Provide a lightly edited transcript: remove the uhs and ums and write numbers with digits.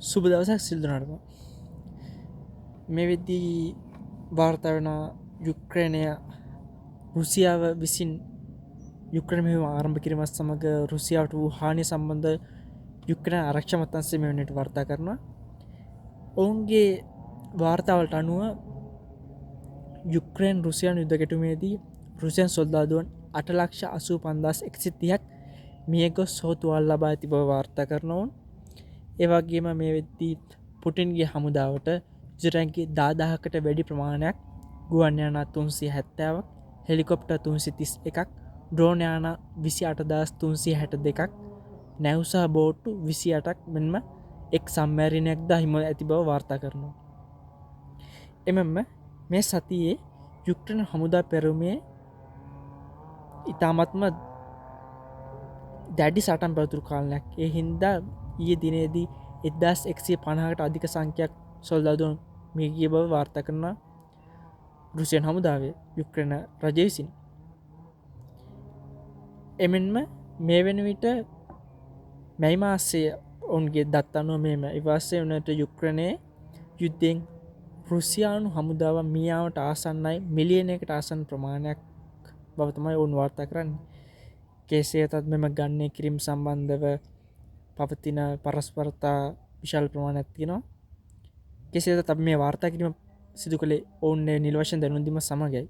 සුබ දවසක් සිල්දුනාටම මේ වෙද්දී වාර්තා වෙන යුක්‍රේනය රුසියාව විසින් යුක්‍රේන මෙහෙයුම ආරම්භ කිරීමත් සමග රුසියාවට වූ හානිය සම්බන්ධ යුක්‍රේන ආරක්ෂා මතන්සේ මේ වෙනට වාර්තා කරනවා. ඔවුන්ගේ වාර්තාවලට අනුව යුක්‍රේන රුසියානු යුද්ධ ගැටුමේදී රුසියන් සොල්දාදුවන් 8,85,130ක් මියගොස් හෝ තුවාල ලබා ඇති බව වාර්තා කරනවා. ඒ වගේම මේ වෙද්දී පුටින්ගේ හමුදාවට ඉස්රායල්ගේ 10,000කට වැඩි ප්‍රමාණයක් ගුවන් යානා 370ක්, හෙලිකොප්ටර් 331ක්, ඩ්‍රෝන් යානා 28,362ක්, නැව් සහ බෝට්ටු 28ක් මෙන්ම එක් සම්මෑරිනයක් ද හිම ඇති බව වාර්තා කරනවා. එමෙන්ම මේ සතියේ යුක්‍රේන හමුදා පෙරමුණේ ඉතාමත්ම දැඩි සටන් පැවතුරු කාලයක්. ඒ හින්දා ඊයේ දිනේදී 1150කට අධික සංඛ්‍යාවක් සොල්දාදුවන් මිය ගිය බව වාර්තා කරන රුසියන් හමුදාවේ යුක්‍රේන රජය විසින්. එමෙන්ම මේ වෙන විට මැයි මාසයේ ඔවුන්ගේ දත් අනුව මෙම ඉවස්සේ වනට යුක්‍රේනයේ යුද්ධයෙන් රුසියානු හමුදාව මියාවට ආසන්නයි මිලියනයකට ආසන්න ප්‍රමාණයක් බව තමයි ඔවුන් වාර්තා කරන්නේ. කෙසේ වෙතත් මෙම ගණනය කිරීම සම්බන්ධව පවතින පරස්පරතා විශාල ප්‍රමාණයක් තියෙනවා. කෙසේ වෙතත් අපි මේ වාර්තා කිරීම සිදු කළේ ඔවුන් නිල වශයෙන් දැනුම් දීම සමගයි.